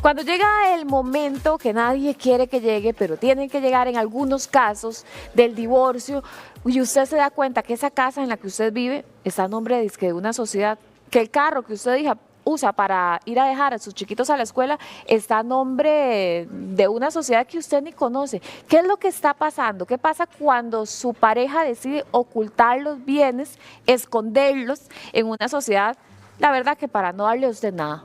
Cuando llega el momento que nadie quiere que llegue, pero tiene que llegar en algunos casos del divorcio, y usted se da cuenta que esa casa en la que usted vive está a nombre de una sociedad, que el carro que usted usa para ir a dejar a sus chiquitos a la escuela está a nombre de una sociedad que usted ni conoce. ¿Qué es lo que está pasando? ¿Qué pasa cuando su pareja decide ocultar los bienes, esconderlos en una sociedad? La verdad que para no darle a usted nada.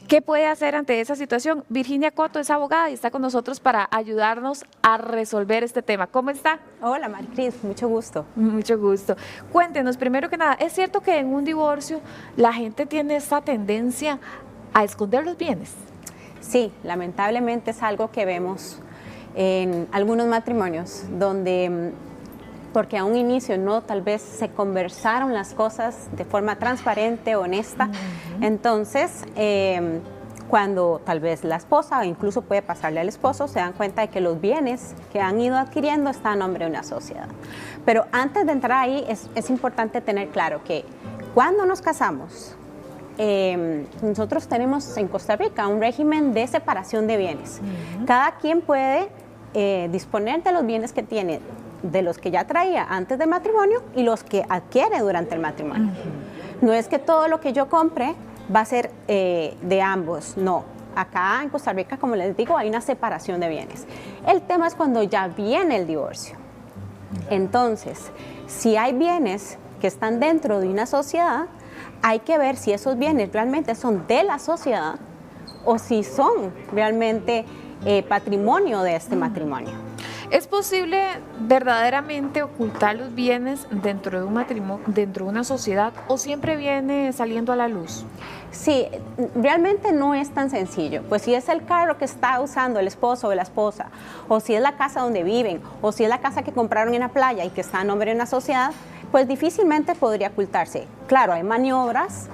¿Qué puede hacer ante esa situación? Virginia Coto es abogada y está con nosotros para ayudarnos a resolver este tema. ¿Cómo está? Hola, Maricris, mucho gusto. Mucho gusto. Cuéntenos, primero que nada, ¿es cierto que en un divorcio la gente tiene esta tendencia a esconder los bienes? Sí, lamentablemente es algo que vemos en algunos matrimonios donde, porque a un inicio no, tal vez se conversaron las cosas de forma transparente, honesta, entonces cuando tal vez la esposa o incluso puede pasarle al esposo, se dan cuenta de que los bienes que han ido adquiriendo están a nombre de una sociedad. Pero antes de entrar ahí es importante tener claro que cuando nos casamos, nosotros tenemos en Costa Rica un régimen de separación de bienes. Cada quien puede disponer de los bienes que tiene, de los que ya traía antes del matrimonio y los que adquiere durante el matrimonio. No es que todo lo que yo compre va a ser de ambos, no. Acá en Costa Rica, como les digo, hay una separación de bienes. El tema es cuando ya viene el divorcio. Entonces, si hay bienes que están dentro de una sociedad, hay que ver si esos bienes realmente son de la sociedad o si son realmente patrimonio de este matrimonio. ¿Es posible verdaderamente ocultar los bienes dentro de un matrimonio, dentro de una sociedad, o siempre viene saliendo a la luz? Sí, realmente no es tan sencillo. Pues si es el carro que está usando el esposo o la esposa, o si es la casa donde viven, o si es la casa que compraron en la playa y que está a nombre de una sociedad, pues difícilmente podría ocultarse. Claro, hay maniobras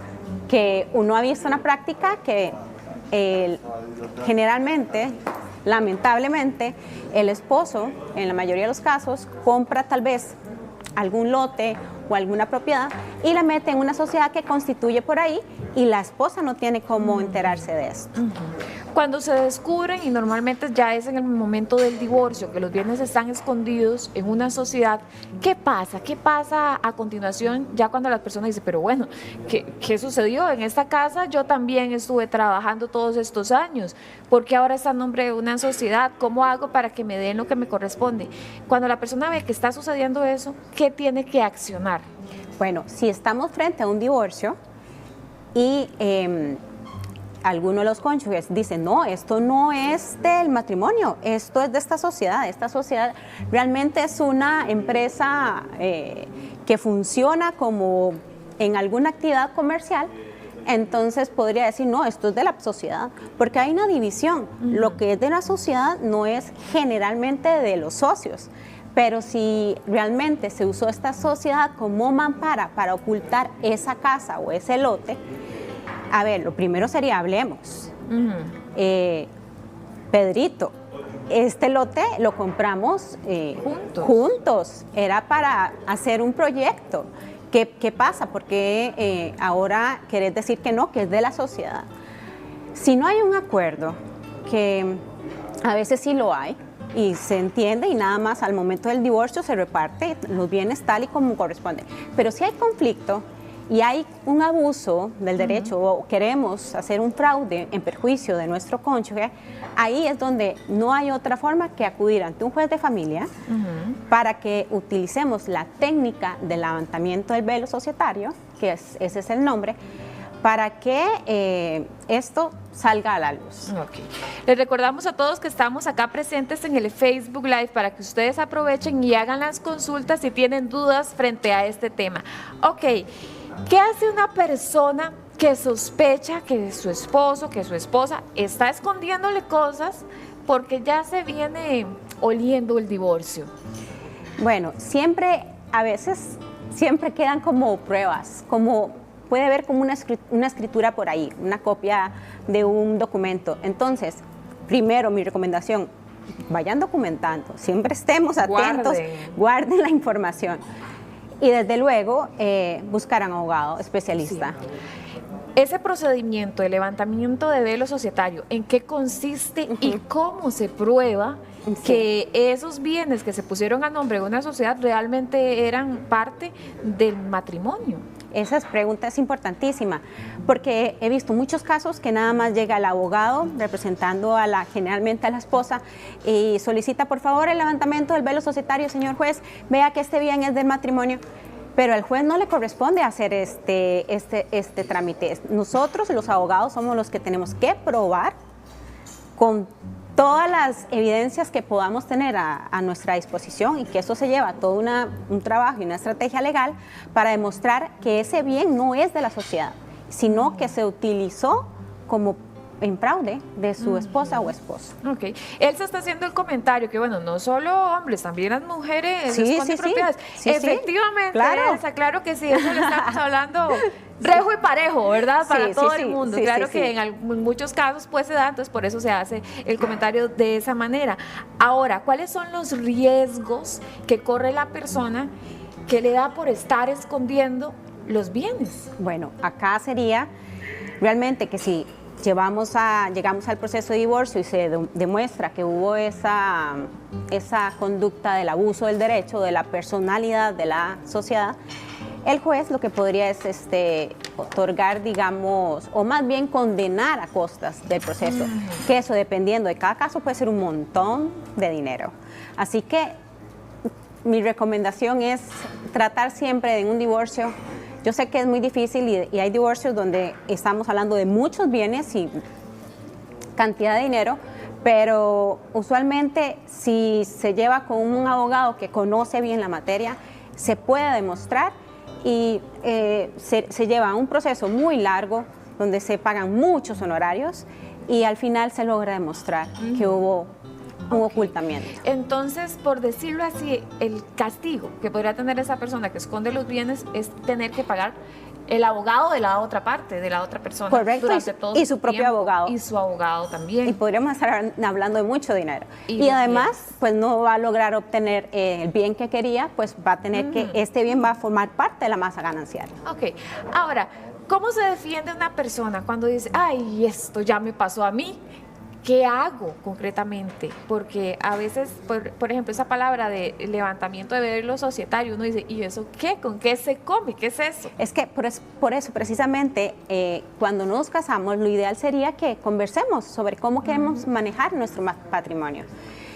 que uno ha visto en la práctica que generalmente, lamentablemente, el esposo, en la mayoría de los casos, compra tal vez algún lote o alguna propiedad y la mete en una sociedad que constituye por ahí y la esposa no tiene cómo enterarse de esto. Cuando se descubren, y normalmente ya es en el momento del divorcio, que los bienes están escondidos en una sociedad, ¿qué pasa? ¿Qué pasa a continuación ya cuando la persona dice, pero bueno, ¿qué sucedió? En esta casa yo también estuve trabajando todos estos años, ¿por qué ahora está a nombre de una sociedad? ¿Cómo hago para que me den lo que me corresponde? Cuando la persona ve que está sucediendo eso, ¿qué tiene que accionar? Bueno, si estamos frente a un divorcio y algunos de los cónyuges dicen, no, esto no es del matrimonio, esto es de esta sociedad realmente es una empresa que funciona como en alguna actividad comercial, entonces podría decir, no, esto es de la sociedad, porque hay una división, lo que es de la sociedad no es generalmente de los socios. Pero si realmente se usó esta sociedad como mampara para ocultar esa casa o ese lote, a ver, lo primero sería hablemos. Pedrito, este lote lo compramos juntos. Era para hacer un proyecto. ¿Qué pasa? Porque ahora querés decir que no, que es de la sociedad. Si no hay un acuerdo, que a veces sí lo hay, y se entiende y nada más al momento del divorcio se reparte los bienes tal y como corresponde. Pero si hay conflicto y hay un abuso del derecho o queremos hacer un fraude en perjuicio de nuestro cónyuge, ahí es donde no hay otra forma que acudir ante un juez de familia para que utilicemos la técnica del levantamiento del velo societario, que ese es el nombre, para que esto salga a la luz. Okay. Les recordamos a todos que estamos acá presentes en el Facebook Live para que ustedes aprovechen y hagan las consultas si tienen dudas frente a este tema. Ok, ¿qué hace una persona que sospecha que su esposo, que su esposa está escondiéndole cosas porque ya se viene oliendo el divorcio? Bueno, a veces siempre quedan como pruebas, puede haber como una escritura por ahí, una copia de un documento. Entonces, primero mi recomendación, vayan documentando, siempre estemos atentos, guarden la información. Y desde luego, buscar a un abogado especialista. Sí. ese procedimiento de levantamiento de velo societario, ¿en qué consiste y cómo se prueba que esos bienes que se pusieron a nombre de una sociedad realmente eran parte del matrimonio? Esa pregunta es importantísima, porque he visto muchos casos que nada más llega el abogado representando generalmente a la esposa y solicita por favor el levantamiento del velo societario, señor juez, vea que este bien es del matrimonio. Pero al juez no le corresponde hacer este trámite. Nosotros, los abogados, somos los que tenemos que probar con todas las evidencias que podamos tener a nuestra disposición, y que eso se lleva todo un trabajo y una estrategia legal para demostrar que ese bien no es de la sociedad, sino que se utilizó como en fraude de su esposa o esposo. Ok. Él se está haciendo el comentario que, bueno, no solo hombres, también las mujeres esconden propiedades. Sí, efectivamente, claro. Elsa, claro que sí, eso le estamos hablando rejo y parejo, ¿verdad? Para todo el mundo. Claro que en muchos casos pues se da, entonces por eso se hace el comentario de esa manera. Ahora, ¿cuáles son los riesgos que corre la persona que le da por estar escondiendo los bienes? Bueno, acá sería realmente que si llegamos al proceso de divorcio y se demuestra que hubo esa conducta del abuso del derecho, de la personalidad de la sociedad, el juez lo que podría es otorgar, digamos, o más bien condenar a costas del proceso, que eso dependiendo de cada caso puede ser un montón de dinero. Así que mi recomendación es tratar siempre de un divorcio. Yo sé que es muy difícil y hay divorcios donde estamos hablando de muchos bienes y cantidad de dinero, pero usualmente si se lleva con un abogado que conoce bien la materia, se puede demostrar y se lleva un proceso muy largo donde se pagan muchos honorarios y al final se logra demostrar que hubo un ocultamiento. Entonces, por decirlo así, el castigo que podría tener esa persona que esconde los bienes es tener que pagar el abogado de la otra parte, de la otra persona. Correcto, y su propio abogado. Y su abogado también. Y podríamos estar hablando de mucho dinero. Y además, pues no va a lograr obtener el bien que quería, pues va a tener que, este bien va a formar parte de la masa ganancial. Ok, ahora, ¿cómo se defiende una persona cuando dice, ay, esto ya me pasó a mí? ¿Qué hago concretamente? Porque a veces, por ejemplo, esa palabra de levantamiento de velo societario, uno dice, ¿y eso qué? ¿Con qué se come? ¿Qué es eso? Es que por eso precisamente, cuando nos casamos, lo ideal sería que conversemos sobre cómo queremos manejar nuestro patrimonio.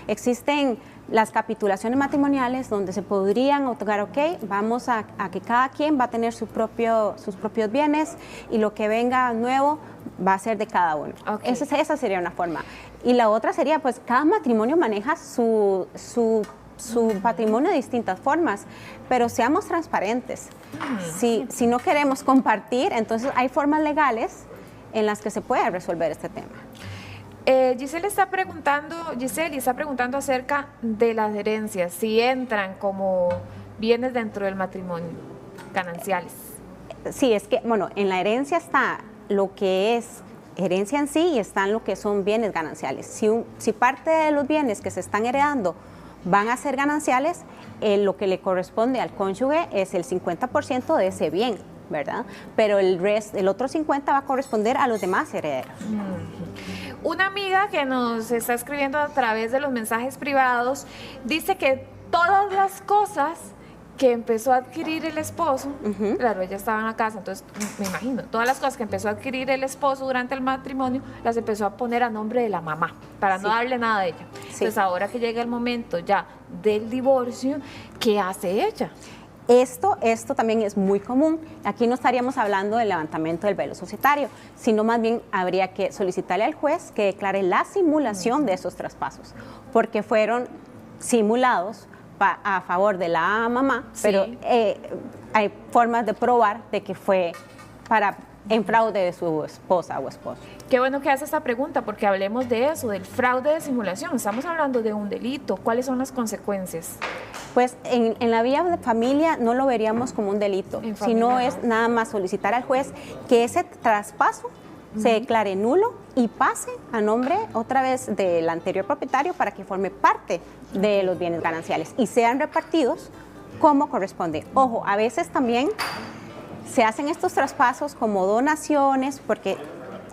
Existen las capitulaciones matrimoniales donde se podrían otorgar, ok, vamos a que cada quien va a tener sus propios bienes y lo que venga nuevo va a ser de cada uno. Okay. Esa sería una forma. Y la otra sería, pues, cada matrimonio maneja su patrimonio de distintas formas, pero seamos transparentes. Si no queremos compartir, entonces hay formas legales en las que se puede resolver este tema. Giselle está preguntando acerca de las herencias, si entran como bienes dentro del matrimonio, gananciales. Sí, es que, bueno, en la herencia está lo que es herencia en sí y están lo que son bienes gananciales. Si parte de los bienes que se están heredando van a ser gananciales, lo que le corresponde al cónyuge es el 50% de ese bien, ¿verdad? Pero el otro 50% va a corresponder a los demás herederos. Una amiga que nos está escribiendo a través de los mensajes privados dice que todas las cosas que empezó a adquirir el esposo, claro, ella estaba en la casa, entonces me imagino, todas las cosas que empezó a adquirir el esposo durante el matrimonio, las empezó a poner a nombre de la mamá, para no darle nada a ella. Entonces ahora que llega el momento ya del divorcio, ¿qué hace ella? Esto también es muy común. Aquí no estaríamos hablando del levantamiento del velo societario, sino más bien habría que solicitarle al juez que declare la simulación de esos traspasos, porque fueron simulados a favor de la mamá, pero hay formas de probar de que fue en fraude de su esposa o esposo. Qué bueno que hace esta pregunta, porque hablemos de eso, del fraude de simulación. Estamos hablando de un delito. ¿Cuáles son las consecuencias? Pues en la vía de familia no lo veríamos como un delito, sino es nada más solicitar al juez que ese traspaso se declare nulo y pase a nombre otra vez del anterior propietario para que forme parte de los bienes gananciales y sean repartidos como corresponde. Ojo, a veces también se hacen estos traspasos como donaciones, porque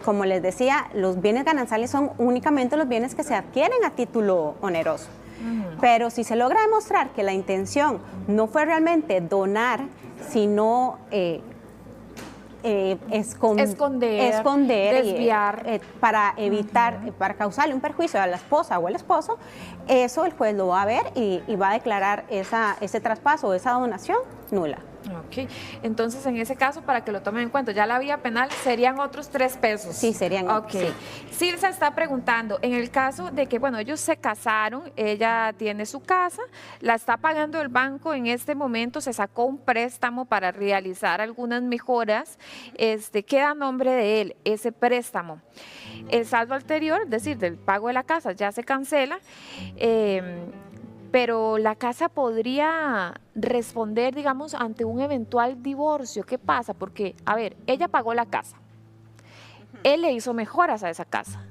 como les decía, los bienes gananciales son únicamente los bienes que se adquieren a título oneroso. Pero si se logra demostrar que la intención no fue realmente donar, sino esconder, desviar, para evitar, para causarle un perjuicio a la esposa o al esposo, eso el juez lo va a ver y va a declarar ese traspaso o esa donación nula. Ok, entonces en ese caso, para que lo tomen en cuenta, ya la vía penal serían otros 3 pesos. Sí, serían. Ok. Sí. Silsa está preguntando, en el caso de que, bueno, ellos se casaron, ella tiene su casa, la está pagando el banco en este momento, se sacó un préstamo para realizar algunas mejoras, queda a nombre de él ese préstamo. El saldo anterior, es decir, del pago de la casa, ya se cancela, pero la casa podría responder, digamos, ante un eventual divorcio. ¿Qué pasa? Porque, a ver, ella pagó la casa. Él le hizo mejoras a esa casa.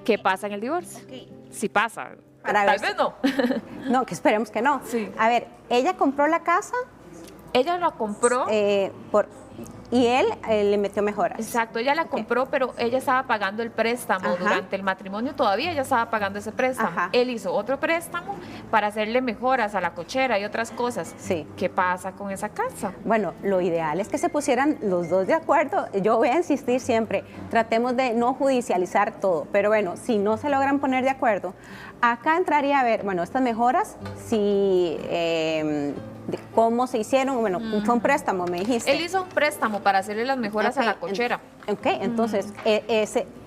¿Qué pasa en el divorcio? Si pasa. Tal vez no. No, que esperemos que no. Sí. A ver, ella compró la casa. Ella la compró. Y él le metió mejoras. Exacto, ella la compró, pero ella estaba pagando el préstamo. Ajá. Durante el matrimonio todavía ella estaba pagando ese préstamo. Ajá. Él hizo otro préstamo para hacerle mejoras a la cochera y otras cosas. Sí. ¿Qué pasa con esa casa? Bueno, lo ideal es que se pusieran los dos de acuerdo. Yo voy a insistir siempre, tratemos de no judicializar todo, pero bueno, si no se logran poner de acuerdo, acá entraría a ver, bueno, estas mejoras, si... de cómo se hicieron, bueno, fue un préstamo, me dijiste. Él hizo un préstamo para hacerle las mejoras a la cochera. Ok, entonces,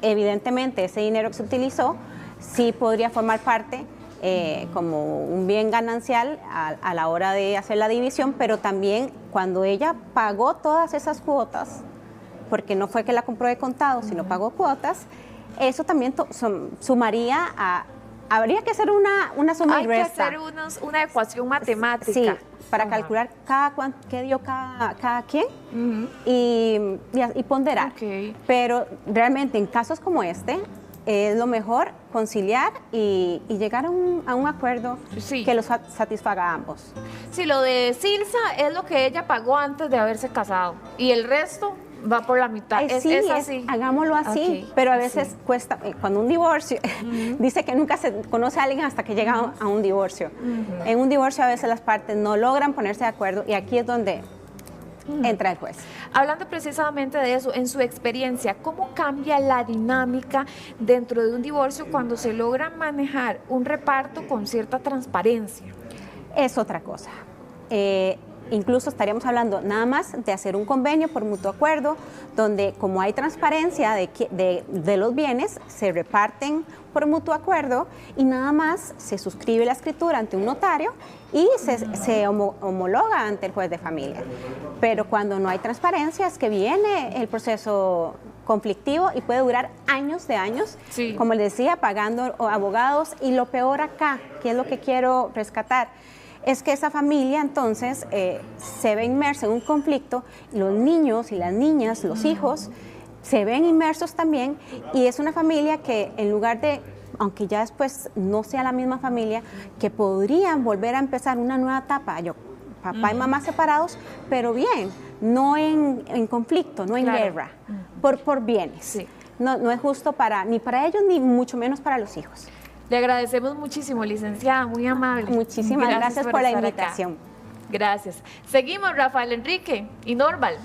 evidentemente ese dinero que se utilizó sí podría formar parte como un bien ganancial a la hora de hacer la división, pero también cuando ella pagó todas esas cuotas, porque no fue que la compró de contado, sino pagó cuotas, eso también sumaría a... Habría que hacer una suma y resta. Hay que hacer una ecuación matemática. Sí, para calcular qué dio cada quien y ponderar. Okay. Pero realmente en casos como este, es lo mejor conciliar y llegar a un acuerdo que los satisfaga a ambos. Sí, lo de Silsa es lo que ella pagó antes de haberse casado y el resto va por la mitad. Es así. Hagámoslo así, Okay. pero a veces cuesta, cuando un divorcio, dice que nunca se conoce a alguien hasta que llega a un divorcio. En un divorcio a veces las partes no logran ponerse de acuerdo y aquí es donde entra el juez. Hablando precisamente de eso, en su experiencia, ¿cómo cambia la dinámica dentro de un divorcio cuando se logra manejar un reparto con cierta transparencia? Es otra cosa. Incluso estaríamos hablando nada más de hacer un convenio por mutuo acuerdo, donde como hay transparencia de los bienes, se reparten por mutuo acuerdo y nada más se suscribe la escritura ante un notario y se homologa ante el juez de familia. Pero cuando no hay transparencia es que viene el proceso conflictivo y puede durar años de años, sí. Como les decía, pagando abogados y lo peor acá, que es lo que quiero rescatar, es que esa familia entonces se ve inmersa en un conflicto, y los niños y las niñas, los hijos, se ven inmersos también y es una familia que en lugar de, aunque ya después no sea la misma familia, que podrían volver a empezar una nueva etapa, papá y mamá separados, pero bien, no en conflicto, no en guerra, por bienes. Sí. No es justo ni para ellos ni mucho menos para los hijos. Le agradecemos muchísimo, licenciada, muy amable. Muchísimas gracias por la invitación. Gracias. Seguimos, Rafael Enrique y Norval.